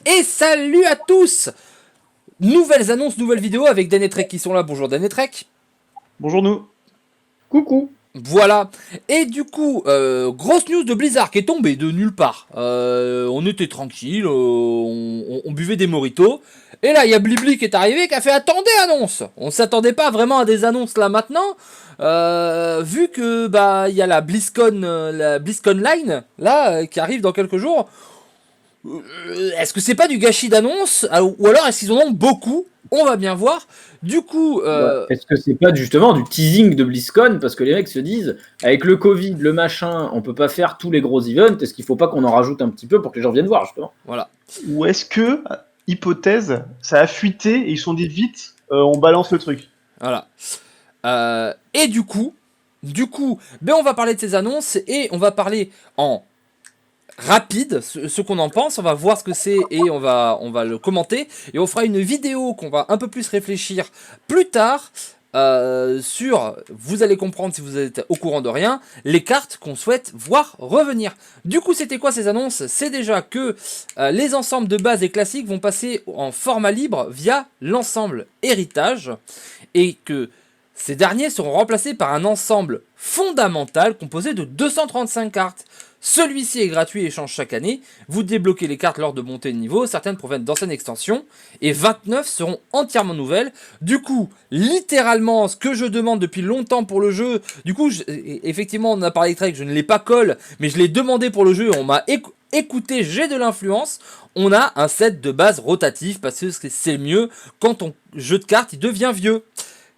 Et salut à tous! Nouvelles annonces, nouvelles vidéos avec Dan et Trek qui sont là. Bonjour Dan et Trek. Bonjour nous. Coucou. Voilà. Et du coup, grosse news de Blizzard qui est tombée de nulle part. On était tranquille, on buvait des mojitos. Et là, il y a Blibli qui est arrivé qui a fait attendez annonce. On s'attendait pas vraiment à des annonces là maintenant. Vu que bah il y a la BlizzCon Line là qui arrive dans quelques jours. Est-ce que c'est pas du gâchis d'annonce ou alors est-ce qu'ils en ont beaucoup? On va bien voir. Du coup, Est-ce que c'est pas justement du teasing de BlizzCon parce que les mecs se disent avec le Covid, le machin, on peut pas faire tous les gros events. Est-ce qu'il faut pas qu'on en rajoute un petit peu pour que les gens viennent voir justement? voilà. Ou est-ce que, hypothèse, ça a fuité et ils sont dit vite, on balance le truc. Voilà. Et du coup, ben on va parler de ces annonces et on va parler en rapide, ce qu'on en pense, on va voir ce que c'est et on va le commenter et on fera une vidéo qu'on va un peu plus réfléchir plus tard sur, vous allez comprendre si vous êtes au courant de rien, les cartes qu'on souhaite voir revenir. Du coup, c'était quoi ces annonces? C'est déjà que les ensembles de base et classiques vont passer en format libre via l'ensemble héritage et que ces derniers seront remplacés par un ensemble fondamental composé de 235 cartes. Celui-ci est gratuit et change chaque année. Vous débloquez les cartes lors de montée de niveau. Certaines proviennent d'anciennes extensions. Et 29 seront entièrement nouvelles. Du coup, littéralement, ce que je demande depuis longtemps pour le jeu. Du coup, effectivement, on a parlé de Trek, je ne l'ai pas call, mais je l'ai demandé pour le jeu. On m'a écouté, j'ai de l'influence. On a un set de base rotatif parce que c'est le mieux quand ton jeu de cartes il devient vieux.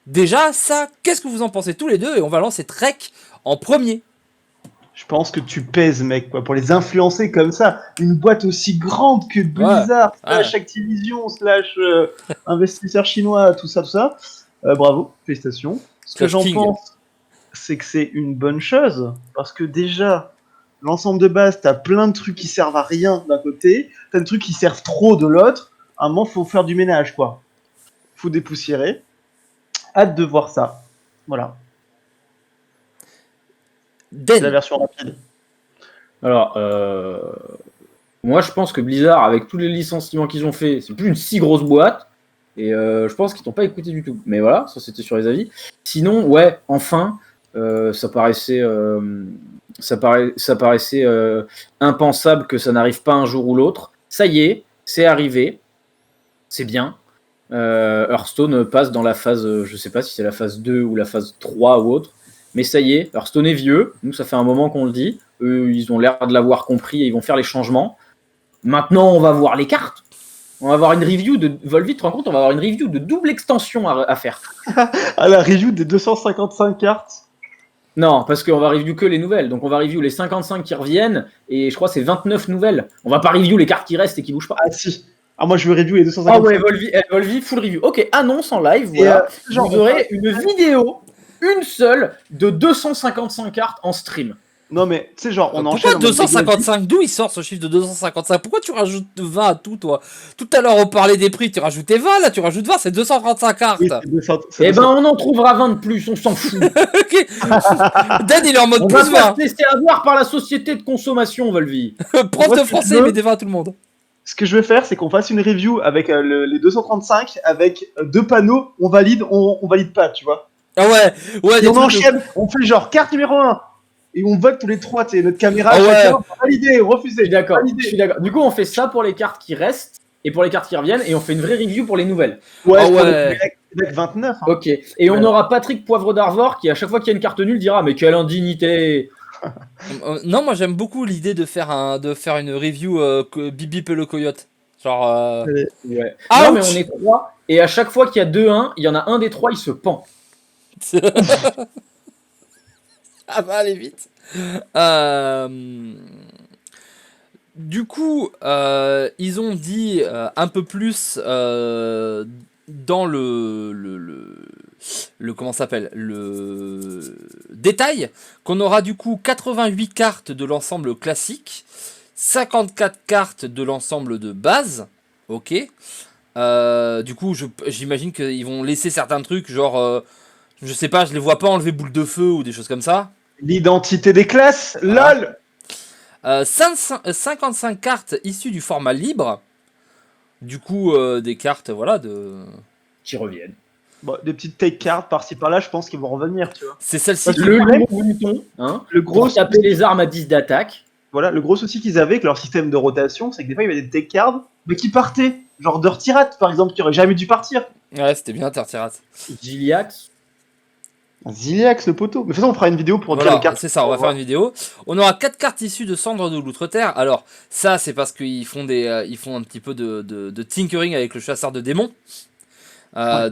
Déjà, ça, qu'est-ce que vous en pensez tous les deux? Et on va lancer Trek en premier. Je pense que tu pèses, mec, quoi, pour les influencer comme ça. Une boîte aussi grande que Ouais, Blizzard, ouais. slash Activision, slash investisseurs chinois, tout ça, tout ça. Bravo, félicitations. Ce que Slash j'en King. pense, c'est que c'est une bonne chose, parce que déjà, l'ensemble de base, t'as plein de trucs qui servent à rien d'un côté, t'as des trucs qui servent trop de l'autre. À un moment, faut faire du ménage, quoi. Faut dépoussiérer. Hâte de voir ça. Voilà, c'est la Den. version rapide. Alors, moi je pense que Blizzard, avec tous les licenciements qu'ils ont fait, c'est plus une si grosse boîte. Et je pense qu'ils t'ont pas écouté du tout. Mais voilà, ça c'était sur les avis. Sinon, ouais, enfin, ça paraissait, ça paraissait impensable que ça n'arrive pas un jour ou l'autre. Ça y est, c'est arrivé. C'est bien. Hearthstone passe dans la phase, je sais pas si c'est la phase 2 ou la phase 3 ou autre, mais ça y est, Hearthstone est vieux, nous ça fait un moment qu'on le dit, eux ils ont l'air de l'avoir compris et ils vont faire les changements. Maintenant on va voir les cartes, on va avoir une review de Volbeat, tu te rends compte, on va avoir une review de double extension à faire. À la review des 255 cartes. Non, parce qu'on va review que les nouvelles, donc on va review les 55 qui reviennent, et je crois que c'est 29 nouvelles. On va pas review les cartes qui restent et qui bougent pas. Ah si. Ah moi je veux review les Ah 255. ouais, Volvi, full review. Ok, annonce en live, Et voilà. genre, Vous aurez une vidéo, une seule, de 255 cartes en stream. non mais tu sais genre on Pourquoi enchaîne en mode méga vite. 255? D'où il sort ce chiffre de 255? Pourquoi tu rajoutes 20 à tout, toi? Tout à l'heure, on parlait des prix, tu rajoutais 20, là, tu rajoutes 20, c'est 235 cartes. Oui, c'est 200, c'est Eh ben, 200. on en trouvera 20 de plus, on s'en fout. Ok. Dan, il est en mode On va plus pas 20. se laisser avoir par la société de consommation, Volvi. Prof Moi, de ce que je français, il met veux, des 20 à tout le monde. ce que je veux faire, c'est qu'on fasse une review avec les 235 avec deux panneaux, on valide pas, tu vois. Ah ouais, ouais, Et des on trucs de... enchaîne, on fait genre carte numéro 1 et on vote tous les trois, tu sais, notre caméra, Ah ouais. chacun, valider, Je refuser, suis d'accord, je valider. suis d'accord. Du coup, on fait ça pour les cartes qui restent et pour les cartes qui reviennent, et on fait une vraie review pour les nouvelles. Ouais, Ah pour les ouais. mecs 29. Hein. Ok. Et on Ouais. aura Patrick Poivre d'Arvor qui, à chaque fois qu'il y a une carte nulle, dira mais quelle indignité. Non, moi j'aime beaucoup l'idée de faire une review Bibi le coyote. Genre Ouais. Non, mais on ouch. est trois. Et à chaque fois qu'il y a 2-1, il y en a un des trois, il se pend. Ça va aller vite. Euh, Du coup, ils ont dit un peu plus dans le comment ça s'appelle, le détail qu'on aura du coup 88 cartes de l'ensemble classique, 54 cartes de l'ensemble de base, ok. Du coup, j'imagine qu'ils vont laisser certains trucs, genre, je sais pas, je les vois pas enlever boule de feu ou des choses comme ça. L'identité des classes, Voilà. lol. 55 cartes issues du format libre. Du coup, des cartes, voilà, Qui reviennent. Bon, des petites take cards par-ci par-là, je pense qu'ils vont revenir, tu vois. c'est celle-ci Parce qui... que Le problème, loup-mouton, hein, le gros pour taper les armes à 10 d'attaque. Voilà, le gros souci qu'ils avaient avec leur système de rotation, c'est que des fois il y avait des take cards, mais qui partaient. Genre Dirty Rat, par exemple, qui aurait jamais dû partir. Ouais, c'était bien Tertirat. Giliax. Ziliax, le poteau. Mais de toute façon, on fera une vidéo pour dire les Voilà, cartes. c'est ça, on va faire une vidéo. On aura 4 cartes issues de Cendres de l'Outre-Terre. Alors, ça, c'est parce qu'ils font ils font un petit peu de tinkering avec le chasseur de démons.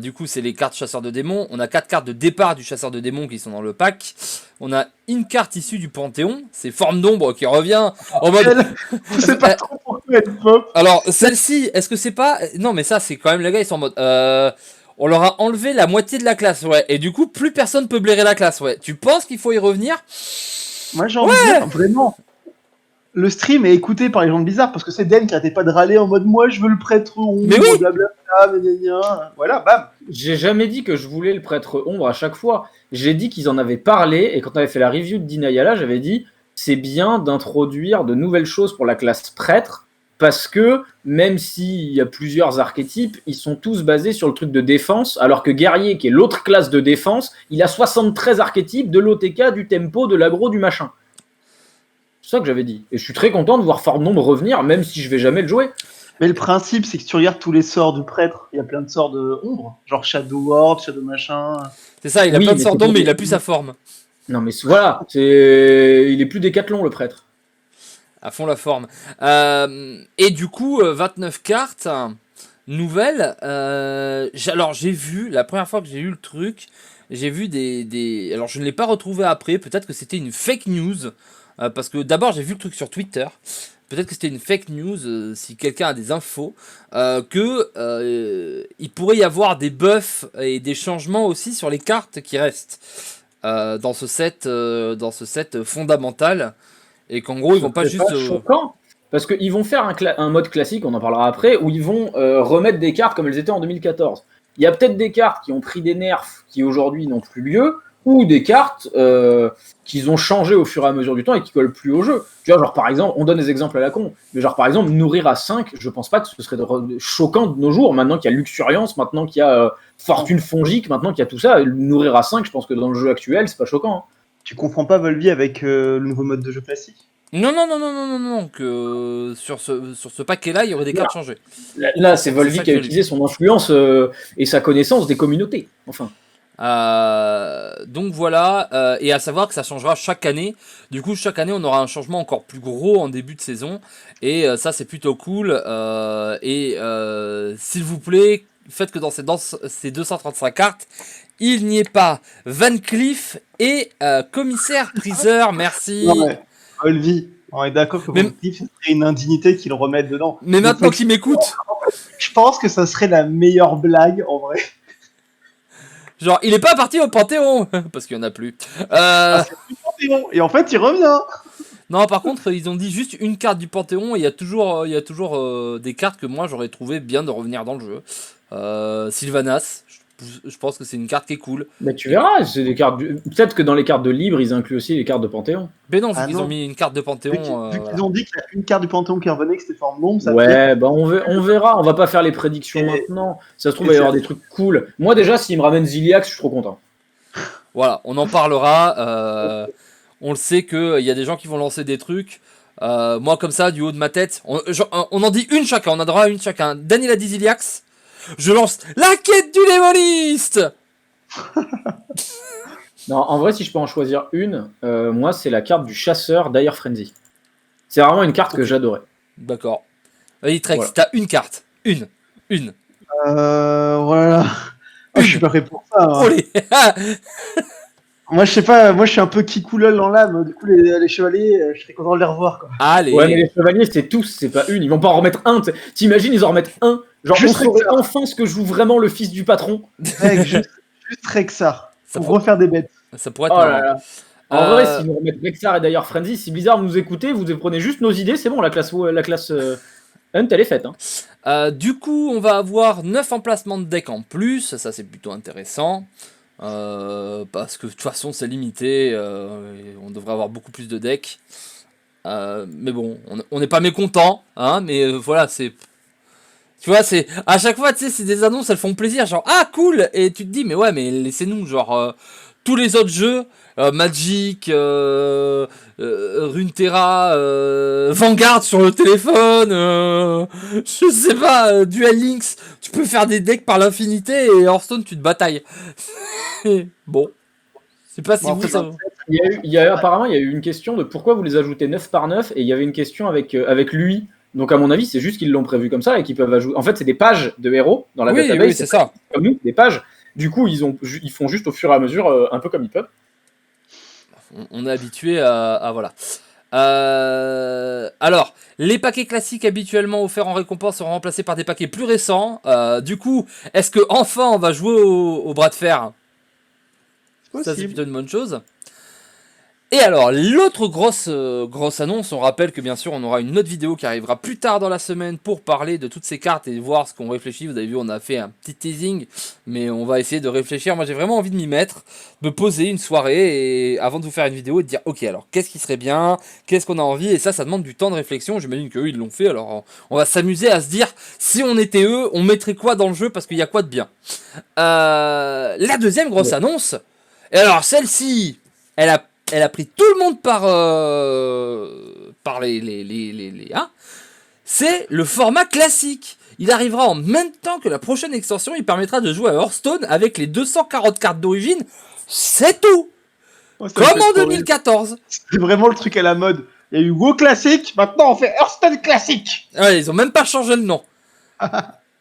Du coup, c'est les cartes chasseurs de démons. On a 4 cartes de départ du chasseur de démons qui sont dans le pack. On a une carte issue du Panthéon. C'est Forme d'ombre qui revient en mode. Je sais pas trop pourquoi elle pop. Alors, celle-ci, est-ce que c'est pas. Non, mais ça, c'est quand même les gars, ils sont en mode. On leur a enlevé la moitié de la classe, ouais. Et du coup, plus personne peut blairer la classe, ouais. Tu penses qu'il faut y revenir? Moi, j'ai envie de dire, vraiment. Le stream est écouté par les gens de Bizarre parce que c'est Den qui arrêtait pas de râler en mode moi je veux le prêtre ombre, Mais oui. blablabla, gna. Voilà, bam. J'ai jamais dit que je voulais le prêtre ombre à chaque fois. J'ai dit qu'ils en avaient parlé et quand on avait fait la review de Dinayala, j'avais dit c'est bien d'introduire de nouvelles choses pour la classe prêtre parce que même s'il y a plusieurs archétypes, ils sont tous basés sur le truc de défense alors que guerrier qui est l'autre classe de défense, il a 73 archétypes de l'OTK, du tempo, de l'agro, du machin. C'est ça que j'avais dit. Et je suis très content de voir Forme d'ombre revenir même si je vais jamais le jouer. Mais le principe, c'est que si tu regardes tous les sorts du prêtre, il y a plein de sorts de ombre, genre Shadow Ward, Shadow machin. C'est ça, il a Oui, plein de mais sorts c'est d'ombre, mais pour- il a plus sa forme. Non mais voilà, il est plus décathlon le prêtre. À fond la forme. Et du coup, 29 cartes nouvelles. Alors, j'ai vu, la première fois que j'ai eu le truc, j'ai vu Alors, je ne l'ai pas retrouvé après. Peut-être que c'était une fake news. Parce que d'abord, j'ai vu le truc sur Twitter. Peut-être que c'était une fake news, si quelqu'un a des infos, il pourrait y avoir des buffs et des changements aussi sur les cartes qui restent dans ce set fondamental, et qu'en gros ils vont pas C'est juste choquant parce qu'ils vont faire un mode classique, on en parlera après, où ils vont remettre des cartes comme elles étaient en 2014. Il y a peut-être des cartes qui ont pris des nerfs qui aujourd'hui n'ont plus lieu, ou des cartes qu'ils ont changé au fur et à mesure du temps et qui collent plus au jeu. Tu vois, genre par exemple, on donne des exemples à la con, mais genre par exemple, nourrir à 5, je pense pas que ce serait choquant de nos jours, maintenant qu'il y a luxuriance, maintenant qu'il y a fortune fongique, maintenant qu'il y a tout ça, nourrir à 5, je pense que dans le jeu actuel, c'est pas choquant. Hein. Tu comprends pas Volvi avec le nouveau mode de jeu classique? non, que sur ce paquet là il y aurait des cartes changées. Là c'est Volvi ça qui a que je utilisé son influence et sa connaissance des communautés. Enfin. Donc voilà, et à savoir que ça changera chaque année. Du coup, chaque année, on aura un changement encore plus gros en début de saison. Et ça, c'est plutôt cool. S'il vous plaît, faites que dans ces 235 cartes, il n'y ait pas Van Cleef et commissaire priseur. Merci. Ouais. Volvi, on est d'accord que Mais- Van Cleef, ce serait une indignité qu'ils le remettent dedans. Mais maintenant qu'il m'écoute, Je pense que ça serait la meilleure blague en vrai. genre, il est pas parti au Panthéon parce qu'il y en a plus. Et en fait, il revient. Non, par contre, ils ont dit juste une carte du Panthéon et il y a toujours des cartes que moi j'aurais trouvé bien de revenir dans le jeu. Sylvanas, je pense que c'est une carte qui est cool. Mais tu verras, c'est des cartes. Peut-être que dans les cartes de libre, ils incluent aussi les cartes de Panthéon. Mais non, vu Ah qu'ils non. ont mis une carte de Panthéon. Vu Voilà. qu'ils ont dit qu'il y a une carte du Panthéon qui revenait, que c'était Forme d'ombre, ça fait... Ouais, bah on verra. On va pas faire les prédictions Et- maintenant. Ça se trouve, il va y avoir des trucs cool. Moi, déjà, s'ils me ramènent Ziliax, je suis trop content. Voilà, on en parlera. On le sait qu'il y a des gens qui vont lancer des trucs. Moi, comme ça, du haut de ma tête, on en dit une chacun. On a droit à une chacun. Daniel a dit Ziliax. Je lance la quête du démoniste. Non, en vrai, si je peux en choisir une, moi, c'est la carte du chasseur d'Air Frenzy. C'est vraiment une carte que j'adorais. D'accord. Vas-y, Trex, Voilà. t'as une carte. Une. Voilà. Ah, je suis pas prêt pour ça. Hein. Olé. Moi, je sais pas, moi, je suis un peu kikoulol en l'âme. Du coup, les chevaliers, je serais content de les revoir, quoi. Allez. Ouais, mais les chevaliers, c'est tous, c'est pas une. Ils vont pas en remettre un. T'imagines, ils en remettent un. Genre, Juste on saurait Rexar. enfin ce que joue vraiment le fils du patron. Mec, juste Rexar. Ça Pour faut- refaire des bêtes. Ça pourrait être Oh là marrant. là. En vrai, si nous remettent Rexar et d'ailleurs Frenzy, si Blizzard nous écoutez, vous prenez juste nos idées, c'est bon, la classe Hunt, elle est faite. Hein. Du coup, on va avoir 9 emplacements de deck en plus. Ça, c'est plutôt intéressant. Parce que de toute façon, c'est limité. Et on devrait avoir beaucoup plus de decks. Mais bon, on n'est pas mécontent. Hein, mais voilà, Tu vois, c'est à chaque fois, tu sais, c'est des annonces, elles font plaisir, genre ah cool, et tu te dis mais ouais, mais laissez-nous genre tous les autres jeux, Magic, Runeterra, Vanguard sur le téléphone, je sais pas, Duel Links, tu peux faire des decks par l'infinité et Hearthstone tu te batailles. Bon, c'est pas si Bon, vous après, ça. Apparemment, il y a eu une question de pourquoi vous les ajoutez 9 par 9 et il y avait une question avec lui. Donc, à mon avis, c'est juste qu'ils l'ont prévu comme ça et qu'ils peuvent ajouter. En fait, c'est des pages de héros dans la Oui, database. oui, c'est ça. Comme nous, des pages. Du coup, ils font juste au fur et à mesure, un peu comme ils peuvent. On est habitué à voilà. Alors, les paquets classiques habituellement offerts en récompense seront remplacés par des paquets plus récents. Du coup, est-ce que enfin on va jouer au bras de fer? Ça, c'est possible. plutôt une bonne chose. Et alors, l'autre grosse annonce, on rappelle que bien sûr, on aura une autre vidéo qui arrivera plus tard dans la semaine pour parler de toutes ces cartes et voir ce qu'on réfléchit. Vous avez vu, on a fait un petit teasing, mais on va essayer de réfléchir. Moi, j'ai vraiment envie de m'y mettre, de poser une soirée et avant de vous faire une vidéo et de dire, ok, alors qu'est-ce qui serait bien, qu'est-ce qu'on a envie, et ça demande du temps de réflexion. J'imagine qu'eux, ils l'ont fait, alors on va s'amuser à se dire, si on était eux, on mettrait quoi dans le jeu parce qu'il y a quoi de bien. La deuxième grosse annonce, et alors celle-ci, elle a pris tout le monde par les hein. C'est le format classique. Il arrivera en même temps que la prochaine extension. Il permettra de jouer à Hearthstone avec les 240 cartes d'origine. C'est tout. Ouais, ça me Comme fait en trop rire. 2014. C'est vraiment le truc à la mode. Il y a eu WoW classique, maintenant on fait Hearthstone classique. Ouais, ils ont même pas changé le nom.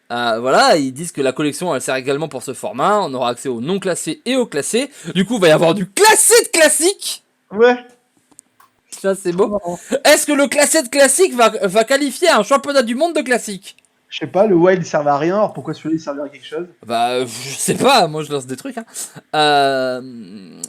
Voilà, ils disent que la collection elle sert également pour ce format. On aura accès aux non classés et aux classés. Du coup, il va y avoir du classé de classique. Ouais. Ça, c'est beau. marrant. Est-ce que le classé de classique va qualifier un championnat du monde de classique? Je sais pas, le wild il servait à rien, alors pourquoi celui-là il servirait à quelque chose? Bah, je sais pas, moi je lance des trucs. Hein.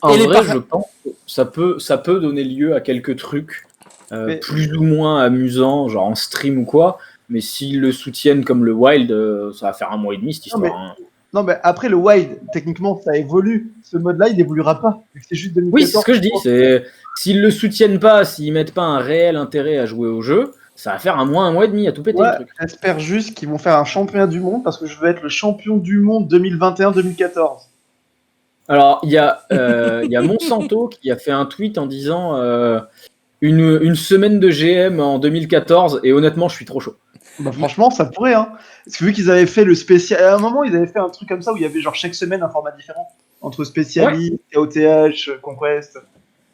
En et vrai, je pense que ça peut donner lieu à quelques trucs Mais- plus ou moins amusants, genre en stream ou quoi. Mais s'ils le soutiennent comme le Wild, ça va faire 1 mois et demi cette Non, histoire. Hein. Non, mais après le wild, techniquement ça évolue. Ce mode-là il évoluera pas. vu que C'est juste 2014. Oui, c'est ce que je dis. C'est s'ils le soutiennent pas, s'ils mettent pas un réel intérêt à jouer au jeu, ça va faire 1 mois et demi à tout péter Ouais, le truc. j'espère juste qu'ils vont faire un championnat du monde parce que je veux être le champion du monde 2021-2014. Alors il y a Monsanto qui a fait un tweet en disant une semaine de GM en 2014 et honnêtement je suis trop chaud. Bah franchement ça pourrait hein. Parce que vu qu'ils avaient fait le spécial, à un moment ils avaient fait un truc comme ça où il y avait genre chaque semaine un format différent entre spécialiste, OTH, Conquest.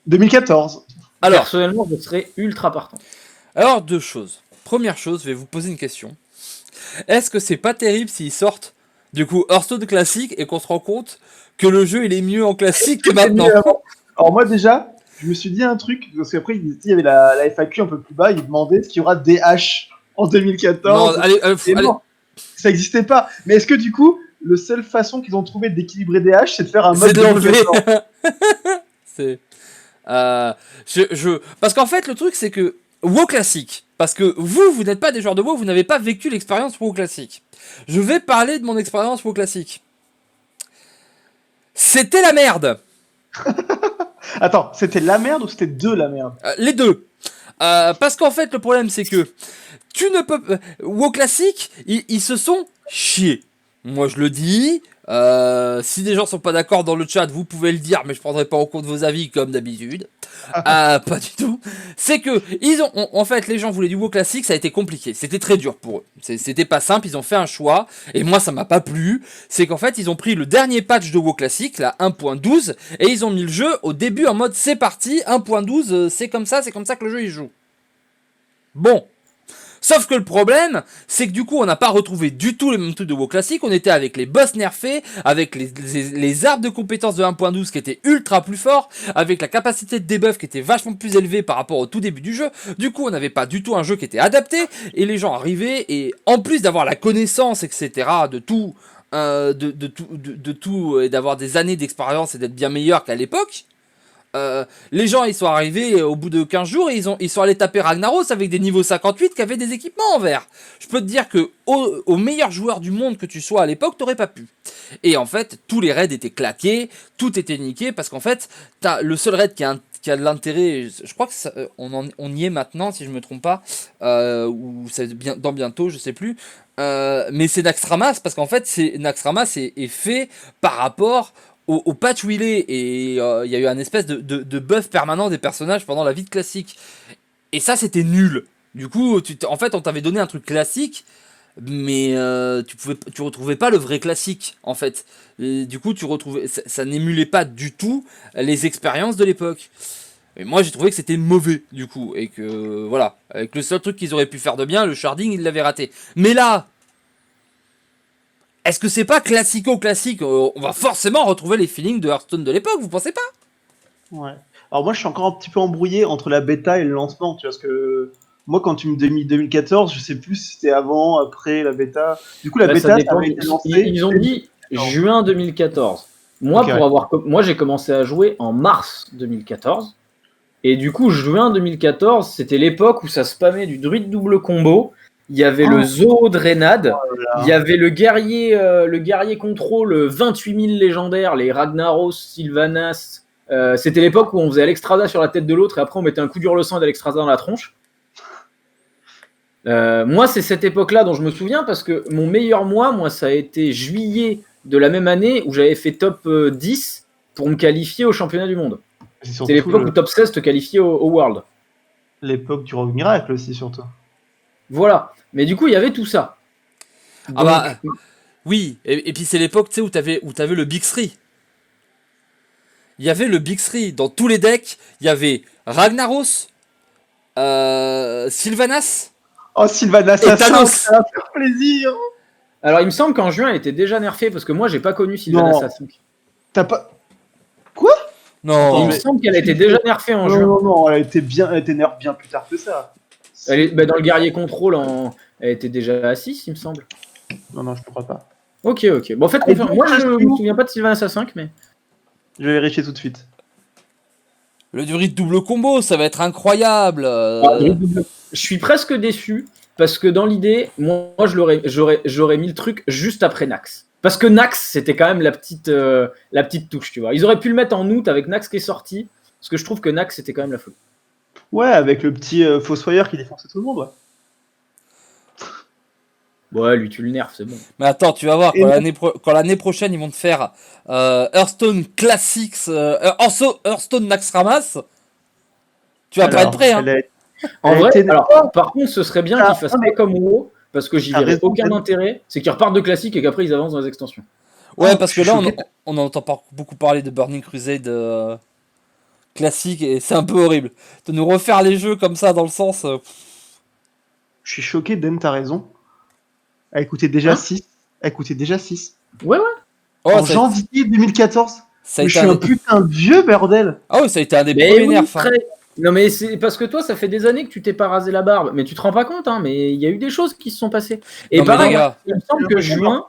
2014. Alors, Personnellement je serais ultra partant. alors, deux choses. Première chose, je vais vous poser une question. Est-ce que c'est pas terrible s'ils sortent du coup Hearthstone classique et qu'on se rend compte que le jeu il est mieux en classique que maintenant? Alors moi déjà, je me suis dit un truc, parce qu'après il y avait la FAQ un peu plus bas, il demandait est-ce qu'il y aura DH en 2014. Non, allez, Et allez. non, ça n'existait pas. Mais est-ce que du coup, la seule façon qu'ils ont trouvé d'équilibrer DH, c'est de faire un mode C'est de l'enlever. 2014. C'est. Parce qu'en fait, le truc, c'est que WoW classique. Parce que vous n'êtes pas des joueurs de WoW, vous n'avez pas vécu l'expérience WoW classique. Je vais parler de mon expérience WoW classique. C'était la merde. Attends, c'était la merde ou c'était de la merde? Les deux. Parce qu'en fait, le problème, c'est que tu ne peux pas. WoW classique, ils se sont chiés. Moi, je le dis. Si des gens sont pas d'accord dans le chat, vous pouvez le dire, mais je prendrai pas en compte vos avis comme d'habitude. Pas du tout. C'est que en fait, les gens voulaient du WoW classique, ça a été compliqué. C'était très dur pour eux. C'était pas simple. Ils ont fait un choix, et moi, ça m'a pas plu. C'est qu'en fait, ils ont pris le dernier patch de WoW classique, la 1.12, et ils ont mis le jeu au début en mode c'est parti, 1.12, c'est comme ça que le jeu il joue. Bon. Sauf que le problème, c'est que du coup, on n'a pas retrouvé du tout les mêmes trucs de WoW classique. On était avec les boss nerfés, avec les arbres de compétences de 1.12 qui étaient ultra plus forts, avec la capacité de debuff qui était vachement plus élevée par rapport au tout début du jeu. Du coup, on n'avait pas du tout un jeu qui était adapté, et les gens arrivaient, et en plus d'avoir la connaissance, etc., de tout, et d'avoir des années d'expérience et d'être bien meilleur qu'à l'époque, les gens ils sont arrivés au bout de 15 jours et ils sont allés taper Ragnaros avec des niveaux 58 qui avaient des équipements en vert. Je peux te dire que au meilleur joueur du monde que tu sois à l'époque, t'aurais pas pu. Et en fait, tous les raids étaient claqués, tout était niqué parce qu'en fait, t'as le seul raid qui a de l'intérêt, je crois que on y est maintenant, si je me trompe pas, ou c'est dans bientôt, je sais plus. Mais c'est Naxxramas, parce qu'en fait, Naxxramas est fait par rapport au patch où il est. Et il y a eu un espèce de buff permanent des personnages pendant la vie de classique. Et ça, c'était nul. Du coup, en fait, on t'avait donné un truc classique, mais tu retrouvais pas le vrai classique, en fait. Et du coup, ça n'émulait pas du tout les expériences de l'époque. Et moi, j'ai trouvé que c'était mauvais, du coup, et que voilà, avec le seul truc qu'ils auraient pu faire de bien, le sharding, ils l'avaient raté. Mais là, est-ce que c'est pas classico-classique? On va forcément retrouver les feelings de Hearthstone de l'époque, vous pensez pas? Ouais. Alors moi, je suis encore un petit peu embrouillé entre la bêta et le lancement, tu vois, parce que moi, quand tu me dis 2014, je sais plus si c'était avant, après la bêta. Du coup, la Bah, ça bêta, ça dépend. avait été lancé. Ils ont dit juin 2014. Moi, Ok, moi, j'ai commencé à jouer en mars 2014. Et du coup, juin 2014, c'était l'époque où ça spammait du druide double combo. Il y avait le zoo de Reynad. Il y avait le guerrier contrôle 28 000 légendaires, les Ragnaros, Sylvanas. C'était l'époque où on faisait Alexstrasza sur la tête de l'autre et après on mettait un coup dur le sang d'Alexstrasza dans la tronche. Moi, c'est cette époque-là dont je me souviens parce que mon meilleur mois, moi, ça a été juillet de la même année où j'avais fait top 10 pour me qualifier au championnat du monde. C'est l'époque où top 16 te qualifiait au World. L'époque du Rogue Miracle aussi, surtout. Voilà. Mais du coup, il y avait tout ça. Donc, ah bah, oui. Et puis c'est l'époque, tu sais, où t'avais le Big Three. Il y avait le Big Three dans tous les decks. Il y avait Ragnaros, Sylvanas. Oh, Sylvanas et Thanos. Ça va faire plaisir. Alors, il me semble qu'en juin, elle était déjà nerfée parce que moi, j'ai pas connu Sylvanas à 5. T'as pas. Quoi? Non. Il me semble qu'elle a été déjà nerfée en juin. Non, elle a été nerf bien plus tard que ça. Elle est, dans le guerrier contrôle, elle était déjà à 6, il me semble. Non, je ne crois pas. Ok. Bon, en fait, moi, je ne me souviens pas de Sylvanas à 5, mais. Je vais vérifier tout de suite. Le druide double combo, ça va être incroyable. Je suis presque déçu parce que dans l'idée, moi, j'aurais mis le truc juste après Nax. Parce que Nax, c'était quand même la petite touche, tu vois. Ils auraient pu le mettre en août avec Nax qui est sorti, parce que je trouve que Nax, c'était quand même la folie. Ouais, avec le petit Fossoyeur qui défonçait tout le monde, ouais. Ouais, lui, tu le nerfs, c'est bon. Mais attends, tu vas voir, quand l'année prochaine, ils vont te faire Hearthstone Classics, Hearthstone Naxxramas, tu vas pas être prêt, hein. En vrai, par contre, ce serait bien qu'ils fassent pas comme WoW, parce que j'y verrais aucun intérêt, c'est qu'ils repartent de classique et qu'après ils avancent dans les extensions. Ouais, parce que là, on entend beaucoup parler de Burning Crusade classique et c'est un peu horrible. De nous refaire les jeux comme ça dans le sens. Je suis choqué, Den, t'as raison. Elle coûtait déjà 6. Ouais. En janvier 2014. Je suis un putain de vieux bordel. Ah oui, ça a été un des premiers nerfs. Non mais c'est parce que toi ça fait des années que tu t'es pas rasé la barbe, mais tu te rends pas compte hein, mais il y a eu des choses qui se sont passées. Et pareil, il me semble que juin,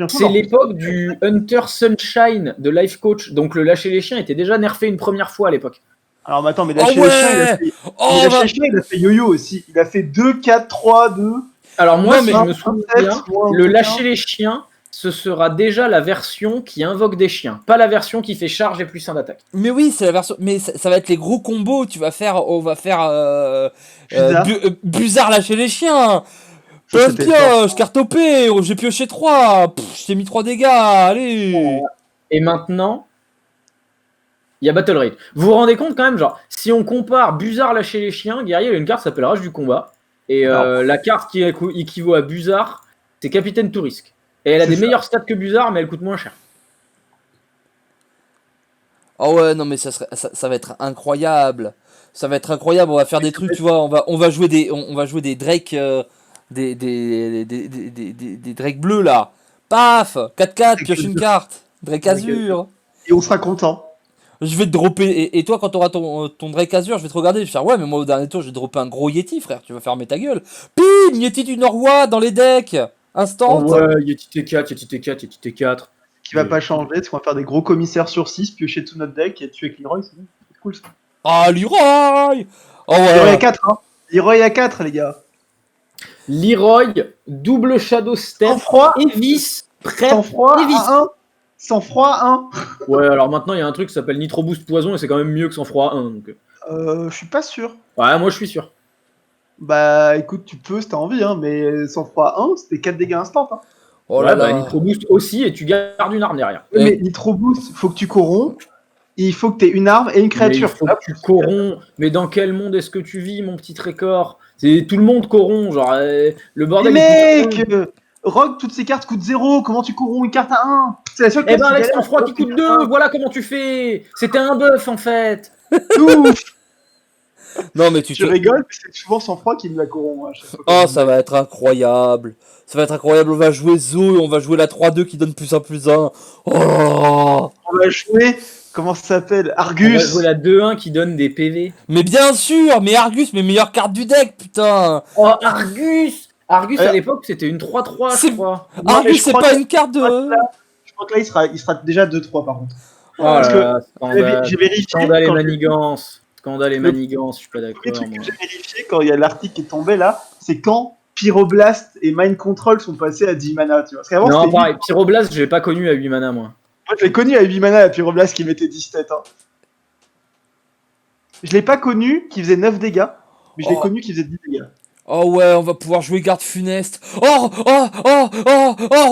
c'est l'époque du Hunter Sunshine de Life Coach, donc le lâcher les chiens était déjà nerfé une première fois à l'époque. Alors attends, mais lâcher les chiens, il a fait yo-yo aussi. Il a fait 2, 4, 3, 2. Alors moi, je me souviens bien, le lâcher les chiens, ce sera déjà la version qui invoque des chiens, pas la version qui fait charge et plus 1 d'attaque. Mais oui, c'est la version. Mais ça va être les gros combos. On va faire Buzard lâcher les chiens. Pioche, carte OP, j'ai pioché 3. Je t'ai mis 3 dégâts, allez. Et maintenant, il y a Battle Raid. Vous vous rendez compte quand même, genre, si on compare Buzard lâcher les chiens, guerrier, il y a une carte qui s'appelle Rage du combat. Et la carte qui équivaut à Buzard, c'est Capitaine Tourisk. Et elle a des meilleurs stats que Buzard, mais elle coûte moins cher. Oh ouais, non mais ça va être incroyable. Ça va être incroyable, on va faire des trucs, tu vois, on va jouer des Drake des Drake bleus là. Paf, 4-4, pioche une carte. Drake Azur. Et on sera content. Je vais te dropper, et toi quand t'auras ton Drake Azur, je vais te regarder, je vais faire ouais mais moi au dernier tour je vais dropper un gros Yeti frère, tu vas fermer ta gueule. Pim, Yeti du Norrois dans les decks. Instant. Oh ouais, Yeti T4. Qui va pas changer, c'est qu'on va faire des gros commissaires sur 6, piocher tout notre deck et tuer avec Leroy, c'est cool ça. Ah, Leroy. Oh ouais. Leroy à 4, hein. Leroy à 4, les gars. Leroy, double Shadow Step, Sans froid, Evis, prêt, sans froid, Evis. Sang-froid 1. Ouais, alors maintenant, il y a un truc qui s'appelle Nitro Boost Poison et c'est quand même mieux que Sang-Froid 1. Donc... Je suis pas sûr. Ouais, moi je suis sûr. Bah écoute, tu peux si t'as envie, hein, mais sang-froid 1, c'était 4 dégâts instant. Hein. Oh là Ouais, bah là. Nitro Boost aussi et tu gardes une arme derrière. Ouais, Et- mais Nitro Boost, faut que tu corromps, et il faut que t'aies une arme et une Mais il créature. faut que tu corromps. Mais dans quel monde est-ce que tu vis, mon petit Trécor? C'est tout le monde corrompt, genre le bordel. Mais est tout le monde. mec Rogue, toutes ces cartes coûtent 0, comment tu corromps une carte à 1? C'est la seule Eh classe ben qui avec galère. sang-froid qui coûte 2, voilà comment tu fais. C'était un buff en fait. Ouf. Non, mais tu Tu te. rigoles, mais c'est souvent sang-froid qui me la corrompt. À chaque fois que Oh, je ça va être incroyable. Ça va être incroyable. On va jouer Zo et on va jouer la 3-2 qui donne +1/+1. Oh. On va jouer, comment ça s'appelle? On va Argus. jouer la 2-1 qui donne des PV. Mais bien sûr, mais Argus, mes meilleures cartes du deck, putain. Oh Argus. Argus à Alors- l'époque c'était une 3-3 je C'est- crois. Non, mais Argus, je c'est crois pas que- une carte de. Je crois que là, il sera déjà 2-3 par contre. Oh là Parce que là, scandale. J'ai vérifié. Scandale et quand manigance. Scandale et Le- manigance, je suis pas Le d'accord. truc moi. que j'ai vérifié quand il y a l'article qui est tombé là, c'est quand Pyroblast et Mind Control sont passés à 10 mana. Tu vois. Parce qu'avant, Non, c'était pareil, Pyroblast, je l'ai pas connu à 8 mana moi. Moi, je l'ai connu à 8 mana, la Pyroblast qui mettait 17. Hein. Je l'ai pas connu qui faisait 9 dégâts, mais je l'ai Oh. connu qui faisait 10 dégâts. Oh ouais, on va pouvoir jouer garde funeste. Oh,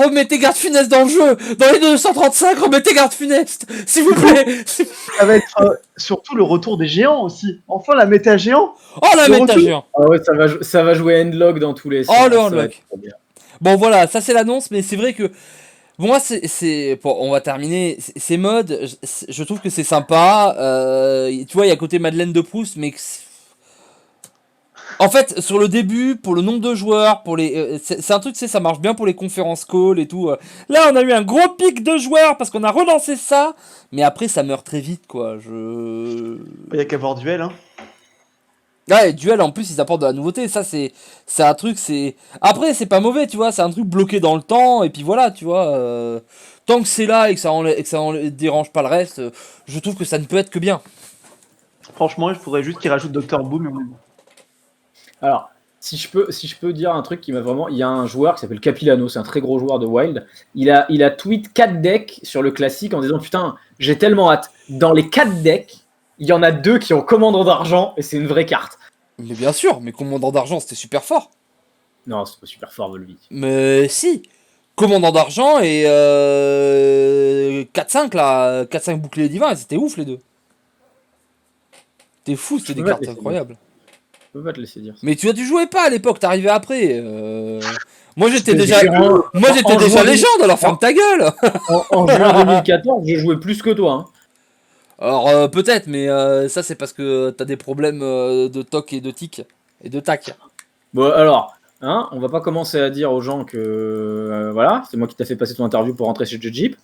remettez garde funeste dans le jeu. Dans les 235, remettez garde funeste. S'il vous plaît. Ça va être surtout le retour des géants aussi. Enfin, la méta géant. Oh, la Le méta retour- géant. Ah ouais, ça va jouer Endlog dans tous les sens. le ça va Endlog. être trop bien. Bon, voilà, ça c'est l'annonce, mais c'est vrai que. Moi, bon, on va terminer. Ces modes, je trouve que c'est sympa. Tu vois, il y a côté Madeleine de Proust, mais. En fait, sur le début, pour le nombre de joueurs, pour les, c'est un truc, tu sais, ça marche bien pour les conférences call et tout. Là, on a eu un gros pic de joueurs parce qu'on a relancé ça, mais après, ça meurt très vite, quoi. Il y a qu'à voir duel. Hein. Ouais, et duel, en plus, ils apportent de la nouveauté. Ça, c'est un truc, c'est. Après, c'est pas mauvais, tu vois. C'est un truc bloqué dans le temps, et puis voilà, tu vois. Tant que c'est là et que ça dérange pas le reste, je trouve que ça ne peut être que bien. Franchement, je voudrais juste qu'ils rajoutent Dr. Boom et on est bon. Alors, si je peux dire un truc qui m'a vraiment. Il y a un joueur qui s'appelle Capilano, c'est un très gros joueur de Wild. Il a tweet 4 decks sur le classique en disant putain, j'ai tellement hâte. Dans les 4 decks, il y en a 2 qui ont commandant d'argent et c'est une vraie carte. Mais bien sûr, mais commandant d'argent, c'était super fort. Non, c'est pas super fort, Volvic. Mais si. Commandant d'argent et 4-5 là, 4-5 boucliers divins, c'était ouf les deux. T'es fou, c'était des peux pas cartes te laisser incroyables. Je peux pas te laisser dire ça. Mais tu jouais pas à l'époque, t'arrivais après. Moi j'étais Mais déjà, j'ai- en- moi j'étais en déjà jouant- légende, alors ferme ta gueule. En juin 2014, je jouais plus que toi. Hein. Alors peut-être, mais ça c'est parce que t'as des problèmes de toc et de tic et de tac. Bon, alors, hein, on va pas commencer à dire aux gens que voilà, c'est moi qui t'ai fait passer ton interview pour rentrer chez Jeep.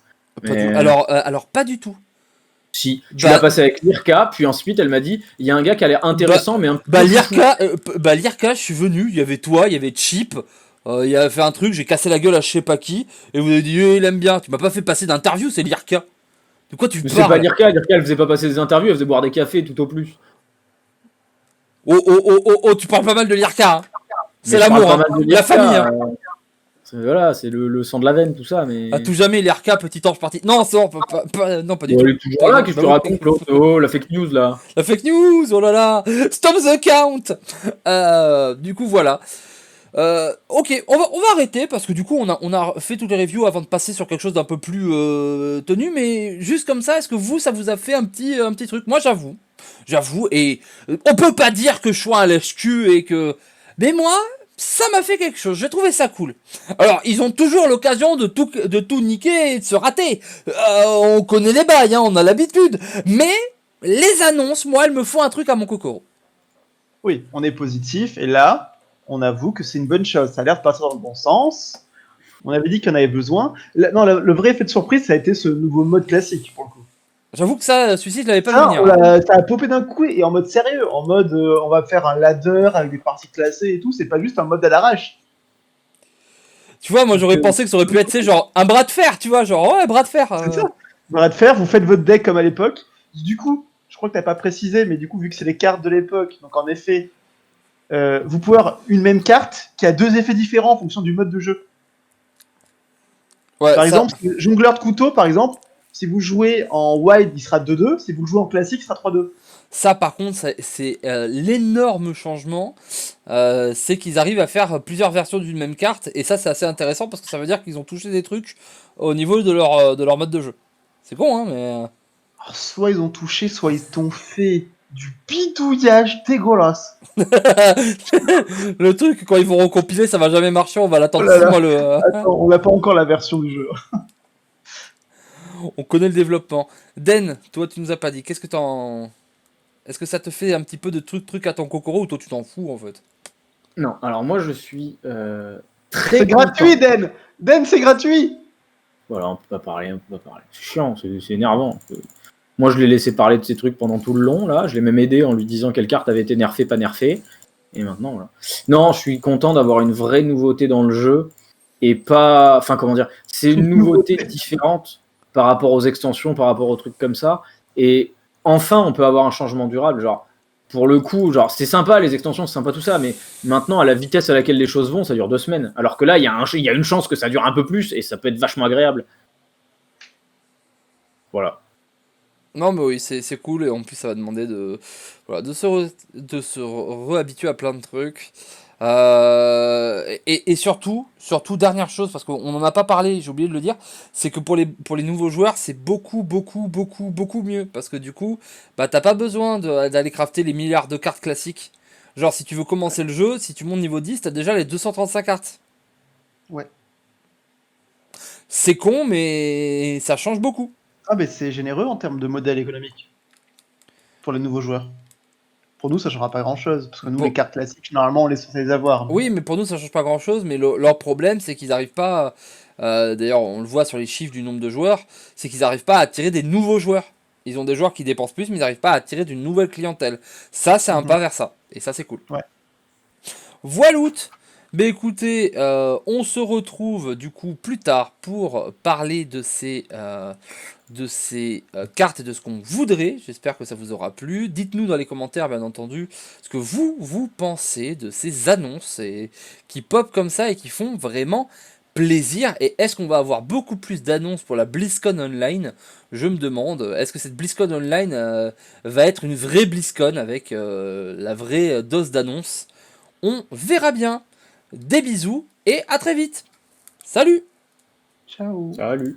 Pas Mais- du- alors pas du tout. Si, tu Bah- l'as passé avec Lirka, puis ensuite elle m'a dit il y a un gars qui a l'air intéressant, mais un peu. Lirka, je suis venu, il y avait toi, il y avait Chip, il avait fait un truc, j'ai cassé la gueule à je sais pas qui, et vous avez dit il aime bien. Tu m'as pas fait passer d'interview, c'est Lirka. De quoi tu Mais c'est pas parles? Lirka, elle faisait pas passer des interviews, elle faisait boire des cafés tout au plus. Oh, tu parles pas mal de Lirka. Hein. C'est Mais je parle l'amour, pas hein. mal de La Lirka, famille. Hein. Voilà, c'est le sang de la veine, tout ça, mais. À tout jamais, Lirka, petit ange parti. Non, non, non, pas du Bon, tout. elle est toujours là, qu'est-ce que tu racontes, l'autre? Oh, la fake news là. La fake news, oh là là. Stop the count. Du coup, voilà. Ok, on va arrêter parce que du coup on a fait toutes les reviews avant de passer sur quelque chose d'un peu plus tenu, mais juste comme ça, est-ce que ça vous a fait un petit truc? Moi j'avoue, et on peut pas dire que je sois un lèche-cul et que... Mais moi, ça m'a fait quelque chose, j'ai trouvé ça cool. Alors, ils ont toujours l'occasion de tout niquer et de se rater. On connaît les bails, hein, on a l'habitude. Mais les annonces, moi, elles me font un truc à mon cocoro. Oui, on est positif, et là, on avoue que c'est une bonne chose. Ça a l'air de partir dans le bon sens. On avait dit qu'il y en avait besoin. Le vrai effet de surprise, ça a été ce nouveau mode classique, pour le coup. J'avoue que ça, celui-ci, je l'avais pas Ça, vu venir. ça a popé d'un coup, et en mode sérieux. En mode, on va faire un ladder avec des parties classées et tout. C'est pas juste un mode à l'arrache. Tu vois, moi j'aurais pensé que ça aurait pu être, tu sais, genre un bras de fer, tu vois, genre ouais, bras de fer. C'est ça. Vous arrêtez de faire, vous faites votre deck comme à l'époque. Du coup, je crois que t'as pas précisé, mais du coup, vu que c'est les cartes de l'époque, donc en effet, vous pouvez avoir une même carte qui a 2 effets différents en fonction du mode de jeu. Ouais, Par ça, exemple, jongleur de couteau, par exemple, si vous jouez en wide, il sera 2-2. Si vous le jouez en classique, il sera 3-2. ça par contre, c'est l'énorme changement. C'est qu'ils arrivent à faire plusieurs versions d'une même carte. Et ça, c'est assez intéressant parce que ça veut dire qu'ils ont touché des trucs au niveau de leur mode de jeu. C'est con, hein, mais. Alors, soit ils ont touché, soit ils t'ont fait du bidouillage dégueulasse. Le truc, quand ils vont recompiler, ça va jamais marcher. On va Oh l'attendre là 6 là. mois. Attends, on n'a pas encore la version du jeu. On connaît le développement. Den, toi, tu nous as pas dit. Qu'est-ce que t'en. Est-ce que ça te fait un petit peu de truc à ton Kokoro ou toi tu t'en fous en fait? Non, alors moi je suis très C'est content. gratuit, Den. Den, c'est gratuit. Voilà, on peut pas parler, on peut pas parler. C'est chiant, c'est énervant. Moi je l'ai laissé parler de ces trucs pendant tout le long, là. Je l'ai même aidé en lui disant quelle carte avait été nerfée, pas nerfée. Et maintenant, voilà. Non, je suis content d'avoir une vraie nouveauté dans le jeu. Et pas. Enfin, comment dire? C'est une nouveauté différente par rapport aux extensions, par rapport aux trucs comme ça. Et enfin, on peut avoir un changement durable. Genre, pour le coup, genre, c'est sympa les extensions, c'est sympa tout ça, mais maintenant, à la vitesse à laquelle les choses vont, ça dure 2 semaines. Alors que là, il y a une chance que ça dure un peu plus et ça peut être vachement agréable. Voilà. Non mais oui, c'est cool et en plus ça va demander de, voilà, de se réhabituer à plein de trucs. Et surtout, dernière chose, parce qu'on n'en a pas parlé, j'ai oublié de le dire, c'est que pour les nouveaux joueurs, c'est beaucoup mieux. Parce que du coup, bah t'as pas besoin d'aller crafter les milliards de cartes classiques. Genre si tu veux commencer le jeu, si tu montes niveau 10, t'as déjà les 235 cartes. Ouais. C'est con, mais ça change beaucoup. Ah, mais c'est généreux en termes de modèle économique pour les nouveaux joueurs. Pour nous, ça ne changera pas grand-chose. Parce que nous, Bon. les cartes classiques, normalement, on est censé les avoir. Oui, mais pour nous, ça change pas grand-chose. Mais leur problème, c'est qu'ils n'arrivent pas. D'ailleurs, on le voit sur les chiffres du nombre de joueurs, c'est qu'ils n'arrivent pas à attirer des nouveaux joueurs. Ils ont des joueurs qui dépensent plus, mais ils n'arrivent pas à attirer d'une nouvelle clientèle. Ça, c'est un Mhm. pas vers ça. Et ça, c'est cool. Ouais. Voiloute. Mais écoutez, on se retrouve du coup plus tard pour parler de ces cartes et de ce qu'on voudrait. J'espère que ça vous aura plu. Dites-nous dans les commentaires, bien entendu, ce que vous pensez de ces annonces qui pop comme ça et qui font vraiment plaisir. Et est-ce qu'on va avoir beaucoup plus d'annonces pour la BlizzCon Online? Je me demande, est-ce que cette BlizzCon Online va être une vraie BlizzCon avec la vraie dose d'annonces? On verra bien. Des bisous et à très vite. Salut! Ciao. Salut.